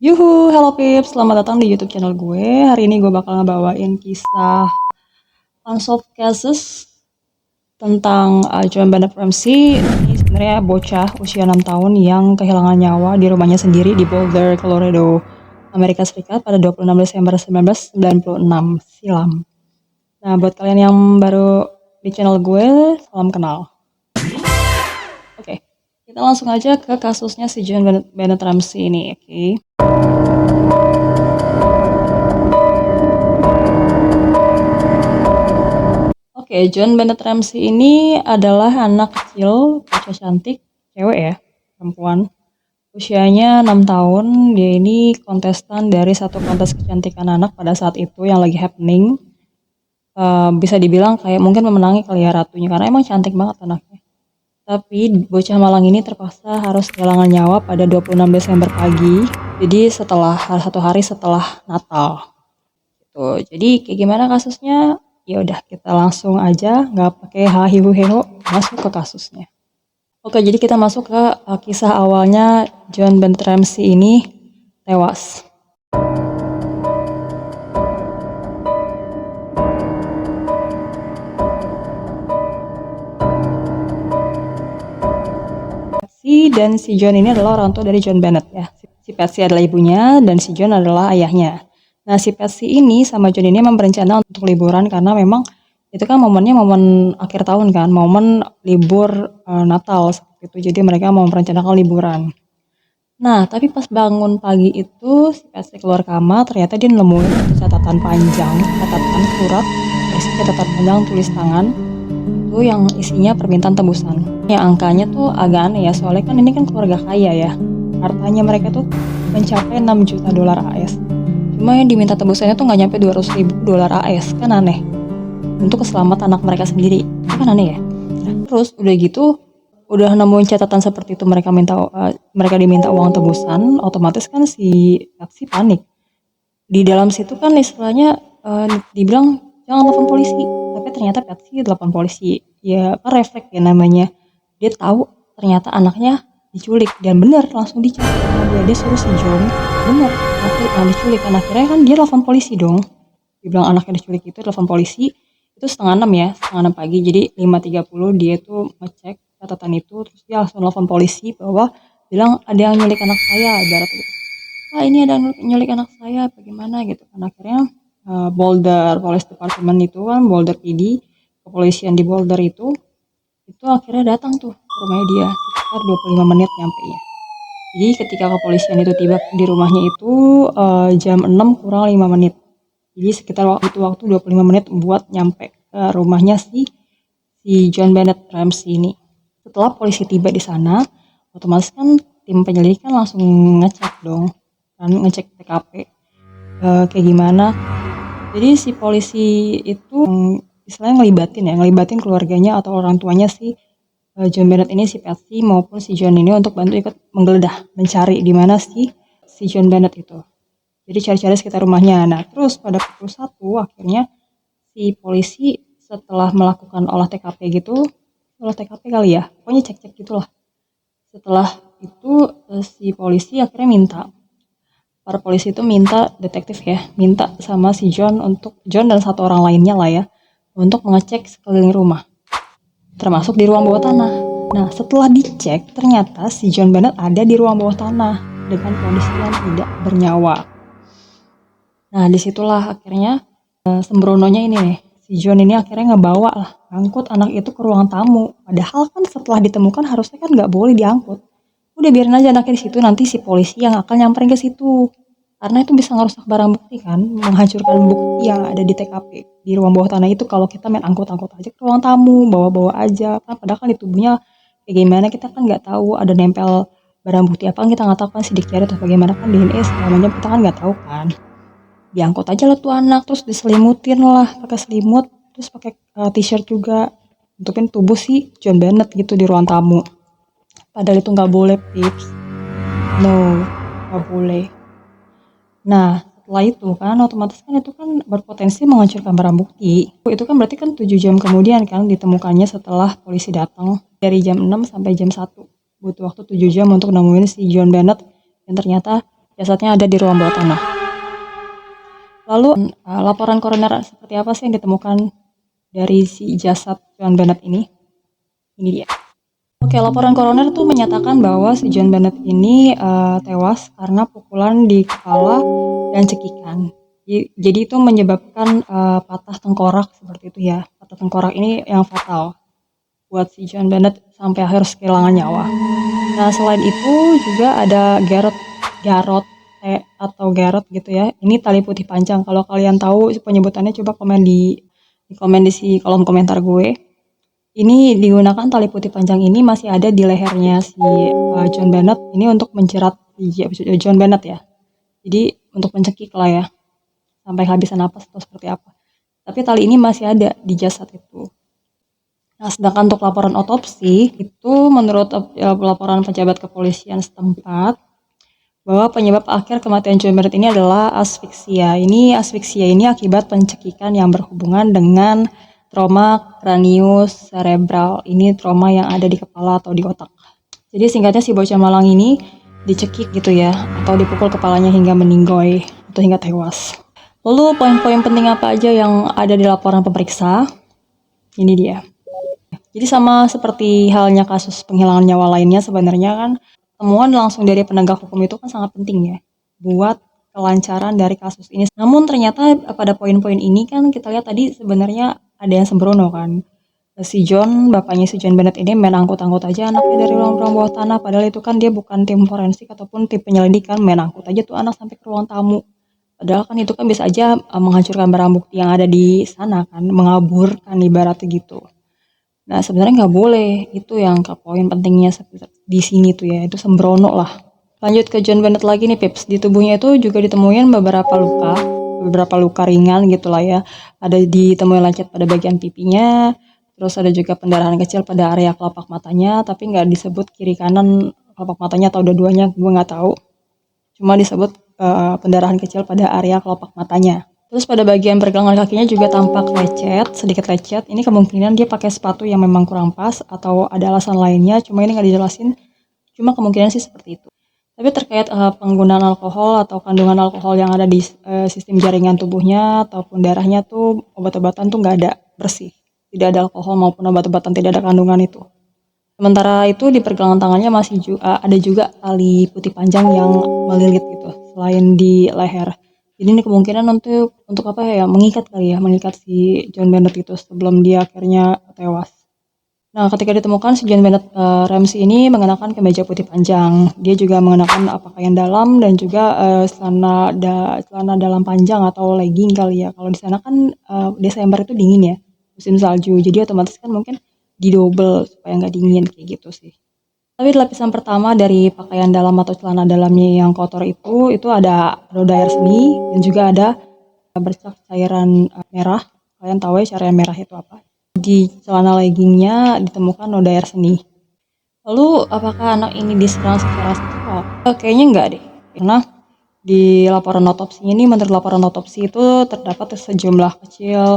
Yuhu, hello Pips, selamat datang di YouTube channel gue. Hari ini gue bakal ngebawain kisah Unsolved Cases tentang John Bennett Ramsey. Ini sebenarnya bocah usia 6 tahun yang kehilangan nyawa di rumahnya sendiri di Boulder, Colorado, Amerika Serikat pada 26 Desember 1996 silam. Nah, buat kalian yang baru di channel gue, salam kenal. Oke, kita langsung aja ke kasusnya si John Bennett Ramsey ini, oke? Oke, John Bennett Ramsey ini adalah anak kecil, bocah cantik, cewek ya, perempuan. Usianya 6 tahun, dia ini kontestan dari satu kontes kecantikan anak pada saat itu yang lagi happening. Bisa dibilang kayak mungkin memenangi kali ya ratunya, karena emang cantik banget anaknya. Tapi bocah malang ini terpaksa harus kehilangan nyawa pada 26 Desember pagi, jadi setelah satu hari setelah Natal. Gitu. Jadi kayak gimana kasusnya? Ya udah kita langsung aja nggak pakai hahihu heho masuk ke kasusnya. Oke, jadi kita masuk ke kisah awalnya John Bennett Ramsey ini tewas. Patsy dan si John ini adalah orang tua dari John Bennett ya. Si Patsy adalah ibunya dan si John adalah ayahnya. Nah, si Patsy ini sama John ini memang berencana untuk liburan karena memang itu kan momennya momen akhir tahun kan, momen libur Natal seperti itu. Jadi mereka mau merencanakan liburan. Nah, tapi pas bangun pagi itu si Patsy keluar kamar, ternyata dia nemuin catatan panjang, catatan surat, berisi catatan panjang tulis tangan itu yang isinya permintaan tebusan. Yang angkanya tuh agak aneh ya, soalnya kan ini kan keluarga kaya ya. Hartanya mereka tuh mencapai 6 juta dolar AS. Cuma yang diminta tebusannya tuh nggak nyampe 200 ribu dolar AS, kan aneh. Untuk keselamatan anak mereka sendiri, itu kan aneh ya. Nah, terus udah gitu, udah nemuin catatan seperti itu mereka diminta uang tebusan, otomatis kan si taksi panik. Di dalam situ kan istilahnya dibilang jangan telepon polisi, tapi ternyata Patsy telepon polisi. Ya kan refleks ya namanya. Dia tahu ternyata anaknya diculik dan benar langsung dicek sama dia suruh si John benar anaknya diculik. Dan akhirnya kan dia telepon polisi dong. Dibilang anaknya diculik itu telepon polisi itu setengah 6 ya, setengah 6 pagi. Jadi 5.30 dia tuh ngecek catatan itu terus dia langsung telepon polisi bahwa bilang ada yang nyulik anak saya ibarat gitu. Wah ini ada nyulik anak saya bagaimana gitu kan akhirnya Boulder Police Department itu kan Boulder PD kepolisian di Boulder itu akhirnya datang tuh ke rumahnya dia sekitar 25 menit nyampe ya. Jadi ketika kepolisian itu tiba di rumahnya itu jam 6 kurang 5 menit. Jadi sekitar waktu 25 menit buat nyampe ke rumahnya si John Bennett Ramsey ini. Setelah polisi tiba di sana, otomatis kan tim penyelidik kan langsung ngecek dong, kan ngecek TKP kayak gimana. Jadi si polisi itu istilahnya ngelibatin keluarganya atau orang tuanya si John Bennett ini, si Patsy maupun si John ini untuk bantu ikut menggeledah, mencari di mana si John Bennett itu. Jadi cari-cari sekitar rumahnya. Nah, terus pada pukul 1 akhirnya si polisi setelah melakukan olah TKP gitu, olah TKP kali ya, pokoknya cek-cek gitulah. Setelah itu si polisi akhirnya para polisi itu minta detektif ya, minta sama si John dan satu orang lainnya lah ya, untuk mengecek sekeliling rumah, termasuk di ruang bawah tanah. Nah, setelah dicek, ternyata si John Bennett ada di ruang bawah tanah dengan kondisi yang tidak bernyawa. Nah, disitulah akhirnya sembrononya ini nih, si John ini akhirnya ngebawa lah, angkut anak itu ke ruang tamu. Padahal kan setelah ditemukan harusnya kan nggak boleh diangkut. Udah biarin aja anaknya di situ, nanti si polisi yang akan nyamperin ke situ. Karena itu bisa ngerusak barang bukti kan, menghancurkan bukti yang ada di TKP. Di ruang bawah tanah itu kalau kita main angkut-angkut aja ke ruang tamu, bawa-bawa aja. Kan padahal kan di tubuhnya kayak gimana kita kan nggak tahu, ada nempel barang bukti apa kita nggak tahu kan, sidik jari atau bagaimana kan, DNA semuanya kita kan nggak tahu kan. Diangkut aja lah tuh anak, terus diselimutin lah pakai selimut, terus pakai t-shirt juga, tutupin tubuh si John Bennett gitu di ruang tamu. Padahal itu nggak boleh, Pips. No, nggak boleh. Nah, setelah itu kan otomatis kan itu kan berpotensi menghancurkan barang bukti. Itu kan berarti kan 7 jam kemudian kan ditemukannya setelah polisi datang dari jam 6 sampai jam 1. Butuh waktu 7 jam untuk nemuin si John Bennett yang ternyata jasadnya ada di ruang bawah tanah. Lalu laporan koroner seperti apa sih yang ditemukan dari si jasad John Bennett ini? Ini dia. Oke, laporan koroner tuh menyatakan bahwa si John Bennett ini tewas karena pukulan di kepala dan cekikan. Jadi itu menyebabkan patah tengkorak seperti itu ya. Patah tengkorak ini yang fatal buat si John Bennett sampai akhir kehilangan nyawa. Nah, selain itu juga ada Garrot atau Garrot gitu ya. Ini tali putih panjang. Kalau kalian tahu penyebutannya coba komen di komen di si kolom komentar gue. Ini digunakan tali putih panjang ini masih ada di lehernya si John Bennett ini untuk menjerat John Bennett ya. Jadi untuk mencekik lah ya sampai kehabisan napas atau seperti apa. Tapi tali ini masih ada di jasad itu. Nah, sedangkan untuk laporan otopsi itu menurut laporan pejabat kepolisian setempat bahwa penyebab akhir kematian John Bennett ini adalah asfiksia. Asfiksia ini akibat pencekikan yang berhubungan dengan trauma cranius cerebral. Ini trauma yang ada di kepala atau di otak. Jadi singkatnya si bocah malang ini dicekik gitu ya, atau dipukul kepalanya hingga meninggoy atau hingga tewas. Lalu poin-poin penting apa aja yang ada di laporan pemeriksa? Ini dia. Jadi sama seperti halnya kasus penghilangan nyawa lainnya sebenarnya kan temuan langsung dari penegak hukum itu kan sangat penting ya buat kelancaran dari kasus ini. Namun ternyata pada poin-poin ini kan kita lihat tadi sebenarnya ada yang sembrono kan. Si John, bapaknya si John Bennett ini main angkut-angkut aja anaknya dari ruang-ruang bawah tanah. Padahal itu kan dia bukan tim forensik ataupun tim penyelidik kan, main angkut aja tuh anak sampai ke ruang tamu. Padahal kan itu kan bisa aja menghancurkan barang bukti yang ada di sana kan, mengaburkan ibaratnya gitu. Nah, sebenarnya nggak boleh. Itu yang poin pentingnya di sini tuh ya, itu sembrono lah. Lanjut ke John Bennett lagi nih, Pips. Di tubuhnya itu juga ditemuin beberapa luka ringan gitu lah ya. Ada ditemuin lecet pada bagian pipinya, terus ada juga pendarahan kecil pada area kelopak matanya, tapi nggak disebut kiri kanan kelopak matanya atau dua-duanya, gue nggak tahu. Cuma disebut pendarahan kecil pada area kelopak matanya. Terus pada bagian pergelangan kakinya juga tampak sedikit lecet. Ini kemungkinan dia pakai sepatu yang memang kurang pas atau ada alasan lainnya, cuma ini nggak dijelasin. Cuma kemungkinan sih seperti itu. Tapi terkait penggunaan alkohol atau kandungan alkohol yang ada di sistem jaringan tubuhnya ataupun darahnya tuh obat-obatan tuh nggak ada, bersih. Tidak ada alkohol maupun obat-obatan, tidak ada kandungan itu. Sementara itu di pergelangan tangannya masih ada juga tali putih panjang yang melilit gitu, selain di leher. Jadi ini kemungkinan untuk apa ya, mengikat kali ya, mengikat si John Bennett itu sebelum dia akhirnya tewas. Nah, ketika ditemukan si John Bennett Ramsey ini mengenakan kemeja putih panjang. Dia juga mengenakan pakaian dalam dan juga celana dalam panjang atau legging kali ya. Kalau di sana kan Desember itu dingin ya, musim salju. Jadi otomatis kan mungkin didobel supaya nggak dingin kayak gitu sih. Tapi lapisan pertama dari pakaian dalam atau celana dalamnya yang kotor itu ada roda air seni dan juga ada bercak cairan merah. Kalian tahu ya cairan merah itu apa? Di celana leggingnya ditemukan noda air seni. Lalu apakah anak ini diserang secara seksual? Kayaknya enggak deh. Karena di laporan otopsi ini, menurut laporan otopsi itu terdapat sejumlah kecil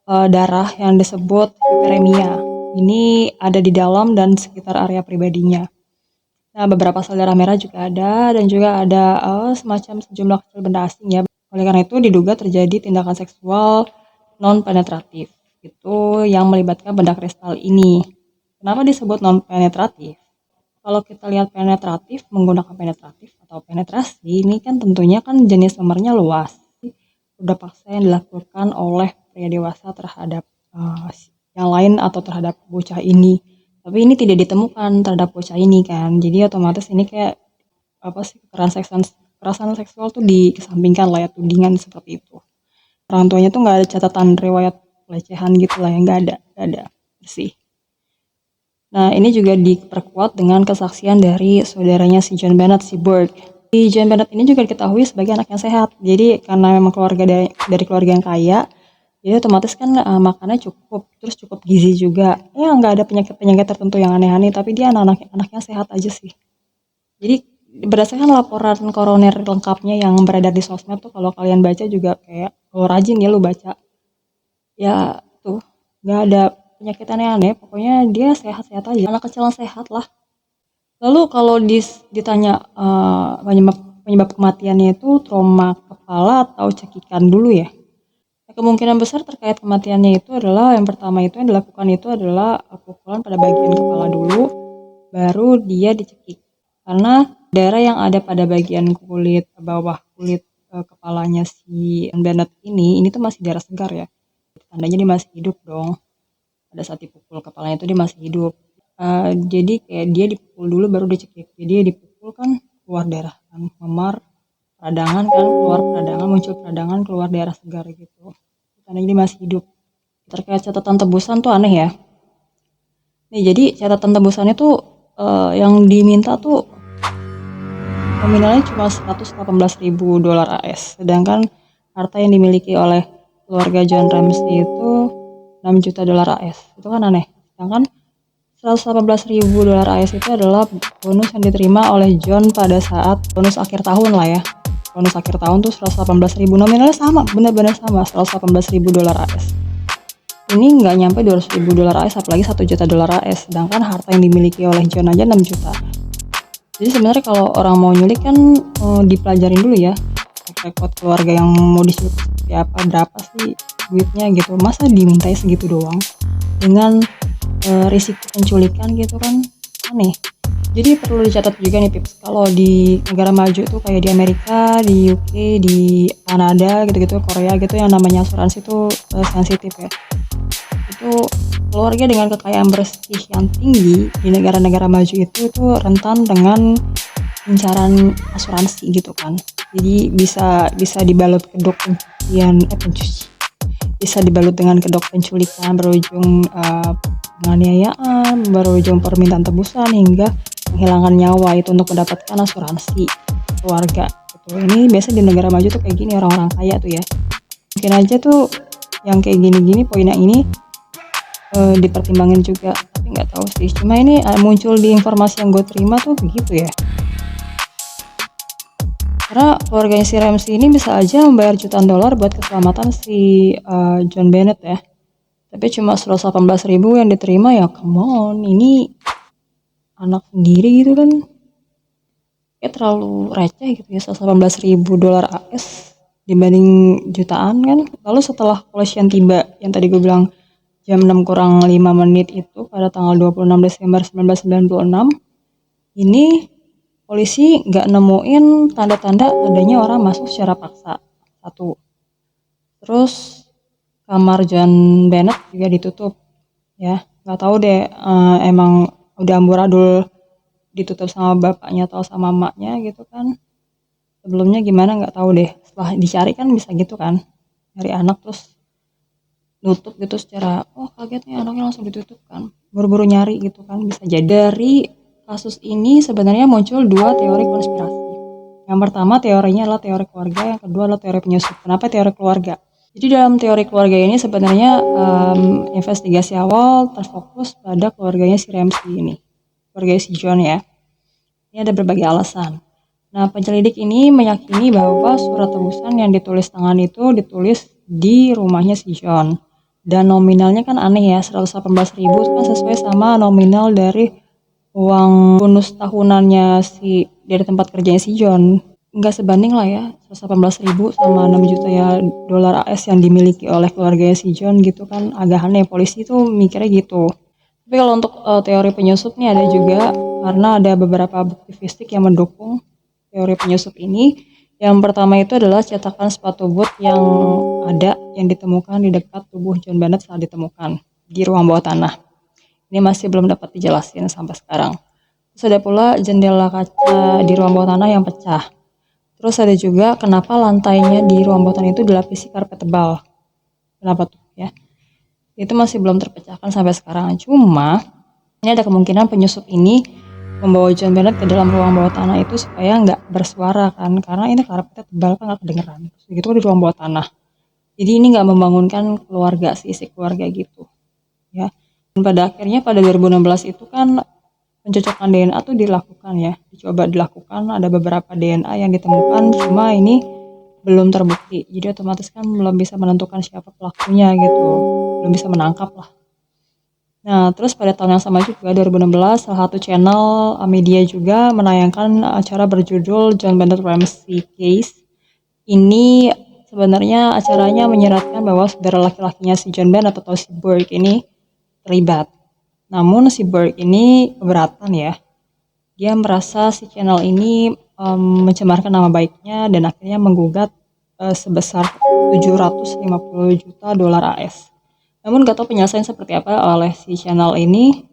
darah yang disebut hiperemia. Ini ada di dalam dan sekitar area pribadinya. Nah, beberapa sel darah merah juga ada dan juga ada semacam sejumlah kecil benda asing ya. Oleh karena itu diduga terjadi tindakan seksual non penetratif itu yang melibatkan benda kristal ini. Kenapa disebut non penetratif? Kalau kita lihat penetratif, menggunakan penetratif atau penetrasi, ini kan tentunya kan jenis nomornya luas. Udah paksa yang dilakukan oleh pria dewasa terhadap yang lain atau terhadap bocah ini. Tapi ini tidak ditemukan terhadap bocah ini kan. Jadi otomatis ini kayak apa sih, kekerasan seksual tuh dikesampingkan lah ya, tudingan seperti itu. Orang tuanya tuh nggak ada catatan riwayat pelecehan gitu lah ya, nggak ada, bersih. Nah, ini juga diperkuat dengan kesaksian dari saudaranya si John Bennett, si Burke. Si John Bennett ini juga diketahui sebagai anak yang sehat. Jadi karena memang keluarga dari keluarga yang kaya, jadi otomatis kan makannya cukup, terus cukup gizi juga. Ya nggak ada penyakit-penyakit tertentu yang aneh-aneh, tapi dia anak-anaknya sehat aja sih. Jadi berdasarkan laporan koroner lengkapnya yang beredar di sosmed tuh, kalau kalian baca juga kayak kalau rajin ya lu baca. Ya tuh nggak ada penyakit aneh-aneh, pokoknya dia sehat-sehat aja, anak kecil yang sehat lah. Lalu kalau ditanya penyebab kematiannya itu trauma kepala atau cekikan dulu ya. Kemungkinan besar terkait kematiannya itu adalah yang pertama itu yang dilakukan itu adalah pukulan pada bagian kepala dulu, baru dia dicekik. Karena darah yang ada pada bagian kulit bawah kulit kepalanya si Bennett ini tuh masih darah segar ya. Tandanya dia masih hidup dong. Pada saat dipukul kepalanya itu dia masih hidup. Jadi kayak dia dipukul dulu baru dicekik. Jadi dia dipukul kan keluar darah kan, memar peradangan kan, keluar peradangan, muncul peradangan, keluar darah segar gitu. Tandanya dia masih hidup. Terkait catatan tebusan tuh aneh ya. Nih jadi catatan tebusannya tuh yang diminta tuh nominalnya cuma 118.000 dolar AS, sedangkan harta yang dimiliki oleh keluarga John Ramsey itu 6 juta dolar AS. Itu kan aneh. Sedangkan 118.000 dolar AS itu adalah bonus yang diterima oleh John pada saat bonus akhir tahun lah ya. Bonus akhir tahun tuh 118.000, nominalnya sama, benar-benar sama, 118.000 dolar AS. Ini nggak nyampe 200.000 dolar AS, apalagi 1 juta dolar AS, sedangkan harta yang dimiliki oleh John aja 6 juta. Jadi sebenarnya kalau orang mau nyulik kan dipelajarin dulu ya rekod keluarga yang mau diculik siapa, berapa sih duitnya gitu, masa dimintai segitu doang dengan risiko penculikan gitu kan, aneh. Jadi perlu dicatat juga nih tips, kalau di negara maju tuh kayak di Amerika, di UK, di Kanada gitu-gitu, Korea gitu, yang namanya asuransi tuh sensitif ya. Itu keluarga dengan kekayaan bersih yang tinggi di negara-negara maju itu rentan dengan incaran asuransi gitu kan. Jadi bisa dibalut kedok bisa dibalut dengan kedok penculikan berujung penganiayaan, berujung permintaan tebusan hingga kehilangan nyawa itu untuk mendapatkan asuransi keluarga gitu. Ini biasa di negara maju tuh kayak gini, orang-orang kaya tuh ya. Mungkin aja tuh yang kayak gini-gini poin yang ini dipertimbangin juga, tapi nggak tahu sih. Cuma ini muncul di informasi yang gue terima tuh begitu ya. Karena keluarganya si Ramsey ini bisa aja membayar jutaan dolar buat keselamatan si John Bennett ya. Tapi cuma 118.000 yang diterima ya, come on, ini anak sendiri gitu kan. Kayak terlalu receh gitu ya, 118.000 dolar AS dibanding jutaan kan. Lalu setelah kepolisian tiba, yang tadi gue bilang jam 6 kurang 5 menit itu pada tanggal 26 Desember 1996, ini polisi nggak nemuin tanda-tanda adanya orang masuk secara paksa. Satu. Terus kamar John Bennett juga ditutup ya, nggak tahu deh emang udah amburadul ditutup sama bapaknya atau sama mamanya gitu kan, sebelumnya gimana nggak tahu deh. Setelah dicari kan bisa gitu kan, nyari anak terus nutup gitu secara kagetnya anaknya langsung ditutup kan, buru-buru nyari gitu kan, bisa jadi. Dari kasus ini sebenarnya muncul dua teori konspirasi. Yang pertama teorinya adalah teori keluarga, yang kedua adalah teori penyusup. Kenapa teori keluarga? Jadi dalam teori keluarga ini sebenarnya investigasi awal terfokus pada keluarganya si Ramsey ini, keluarganya si John ya. Ini ada berbagai alasan. Nah, penyelidik ini meyakini bahwa surat tebusan yang ditulis tangan itu ditulis di rumahnya si John. Dan nominalnya kan aneh ya, 118.000 kan sesuai sama nominal dari uang bonus tahunannya dari tempat kerjanya si John. Nggak sebanding lah ya, 118.000 sama 6 juta ya dolar AS yang dimiliki oleh keluarganya si John gitu kan, agak aneh. Polisi tuh mikirnya gitu. Tapi kalau untuk teori penyusup nih ada juga, karena ada beberapa bukti fisik yang mendukung teori penyusup ini. Yang pertama itu adalah cetakan sepatu boot yang ditemukan di dekat tubuh John Bennett saat ditemukan di ruang bawah tanah. Ini masih belum dapat dijelasin sampai sekarang. Terus ada pula jendela kaca di ruang bawah tanah yang pecah. Terus ada juga kenapa lantainya di ruang bawah tanah itu dilapisi karpet tebal. Kenapa tuh ya? Itu masih belum terpecahkan sampai sekarang. Cuma ini ada kemungkinan penyusup ini membawa John Bennett ke dalam ruang bawah tanah itu supaya nggak bersuara kan, karena ini karpetnya tebal kan nggak kedengeran. Begitu di ruang bawah tanah. Jadi ini nggak membangunkan keluarga, isi keluarga gitu ya. Dan pada akhirnya pada 2016 itu kan pencocokan DNA tuh dilakukan ya, dicoba dilakukan, ada beberapa DNA yang ditemukan, cuma ini belum terbukti. Jadi otomatis kan belum bisa menentukan siapa pelakunya gitu, belum bisa menangkap lah. Nah, terus pada tahun yang sama juga 2016 salah satu channel media juga menayangkan acara berjudul John Bennett Ramsey Case. Ini sebenarnya acaranya menyiratkan bahwa saudara laki-lakinya si John Bennett atau si Burke ini terlibat. Namun si Burke ini keberatan ya. Dia merasa si channel ini mencemarkan nama baiknya dan akhirnya menggugat sebesar 750 juta dolar AS. Namun gak tahu penyelesaian seperti apa oleh si channel ini.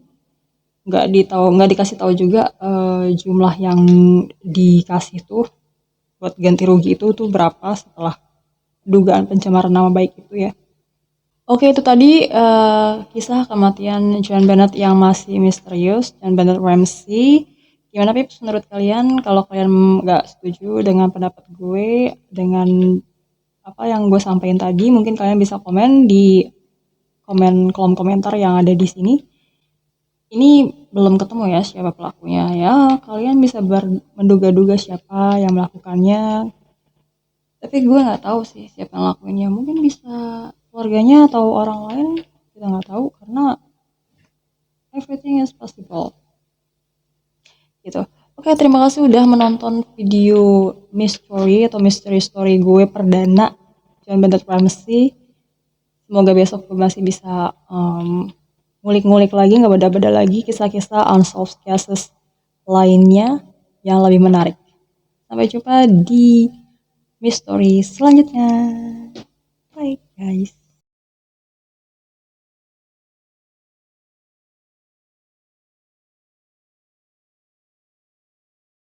Nggak dikasih tahu juga jumlah yang dikasih tuh buat ganti rugi itu tuh berapa setelah dugaan pencemaran nama baik itu ya. Oke, itu tadi kisah kematian John Bennett yang masih misterius, John Bennett Ramsey. Gimana Pips menurut kalian? Kalau kalian nggak setuju dengan pendapat gue, dengan apa yang gue sampaikan tadi, mungkin kalian bisa komen di kolom komentar yang ada di sini. Ini belum ketemu ya siapa pelakunya. Ya, kalian bisa menduga-duga siapa yang melakukannya. Tapi gue nggak tahu sih siapa yang lakuinnya. Mungkin bisa keluarganya atau orang lain, kita nggak tahu karena everything is possible. Gitu. Oke, terima kasih udah menonton video mystery atau mystery story gue perdana John Bennett Ramsey. Semoga besok gue masih bisa ngulik-ngulik lagi, nggak beda-beda lagi kisah-kisah unsolved cases lainnya yang lebih menarik. Sampai jumpa di mystery selanjutnya. Bye guys.